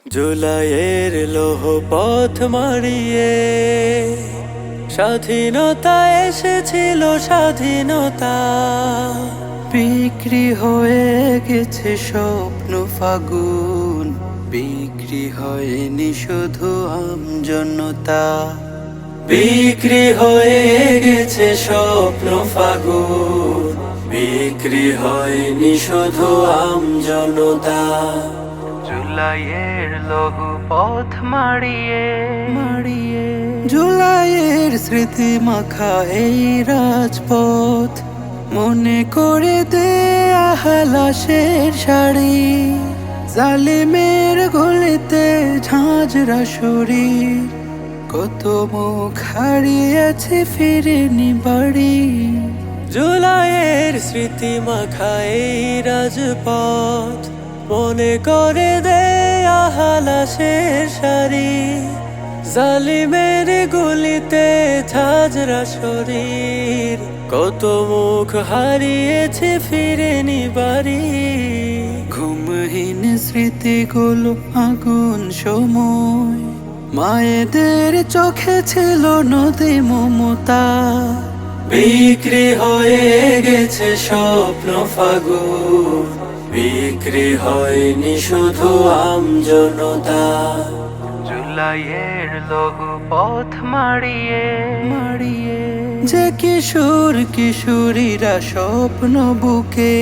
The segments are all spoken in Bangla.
জুলাইয়ের লৌহ পথ মারিয়ে স্বাধীনতা এসেছিল, স্বাধীনতা বিক্রি হয়ে গেছে স্বপ্ন ফাগুন, বিক্রি হয়নি শুধু আমজনতা, বিক্রি হয়ে গেছে স্বপ্ন ফাগুন, বিক্রি হয়নি শুধু আমজনতা। জুলাইয়ের লৌহ পথ মারিয়ে জুলাইয়ের স্মৃতি মাখা এই রাজপথ মনে করে দে আহলাসের শাড়ি, জালিমের গলিতে ঝাঁঝরা শরীর, কত মুখ হারিয়েছে ফিরেনি বাড়ি। জুলাইয়ের স্মৃতি মাখা এই রাজপথ মনে করে দে আহলাসের শাড়ি, জালিমের গুলিতে ঝাঁঝরা শরীর, কত মুখ হারিয়েছে ফিরেনি বাড়ি। ঘুমহীন স্মৃতিগুলো আগুন সময়, মায়েদের চোখে ছিল নদী মমতা, বিক্রি হয়ে গেছে স্বপ্ন ফাগুন, বিক্রি হয়নি শুধু আমজনতা। জুলাইয়ের লৌহ পথ মারিয়ে যে কিশোর কিশোরীরা স্বপ্ন বুকে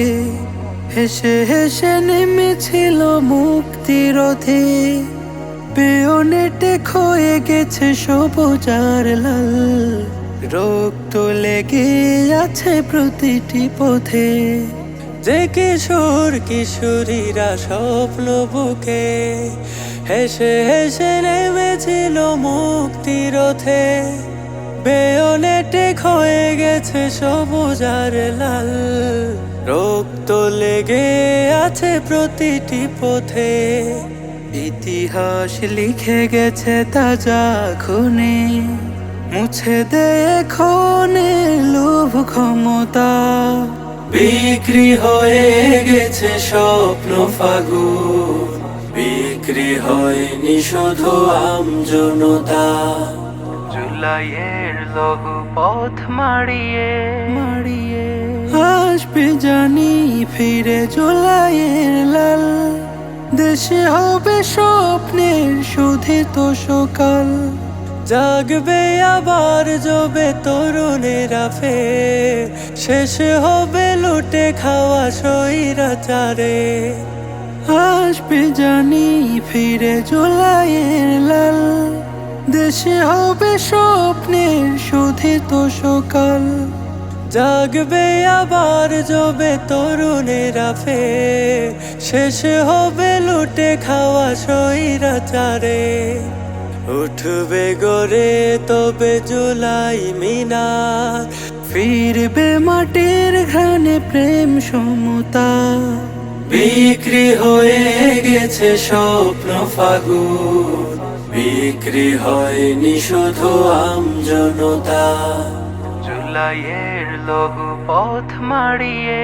হেসে হেসে নেমেছিল মুক্তিরথে, বেয়নেটে ক্ষয়ে গেছে সবুজ আর লাল, রক্ত লেগে আছে প্রতিটি পথে। যে কিশোর কিশোরীরা স্বপ্ন বুকে হেসে হেসে নেমেছিল মুক্তিরথে, বেয়নেটে ক্ষয়ে গেছে সবুজ আর লাল, রক্ত লেগে আছে প্রতিটি পথে। ইতিহাস লিখে গেছে তাজা খুনে, মুছে দে খুনে লোভ ক্ষমতা, বিক্রি হয়ে গেছে স্বপ্ন ফাগুন, বিক্রি হয়নি শুধু আমজনতা। জুলাইয়ের লৌহ পথ মারিয়ে আসবে জানি ফিরে জুলাইয়ের লাল, দেশে হবে স্বপ্নের শোধিত সকাল, জাগবে আবার যবে তরুণেরা ফের, শেষ হবে লুটে খাওয়া স্বৈরাচারে। আসবে জানি ফিরে জুলাইয়ের লাল, দেশে হবে স্বপ্নের শোধিত সকাল, জাগবে আবার যবে তরুণেরা ফের, শেষ হবে লুটে খাওয়া স্বৈরাচারে। উঠবে গড়ে তবে জুলাই মিনার, ফিরবে মাটির ঘ্রাণে প্রেম সমতা, বিক্রি হয়ে গেছে স্বপ্ন ফাগুন, বিক্রি হয়নি শুধু আমজনতা। জুলাইয়ের লৌহ পথ মারিয়ে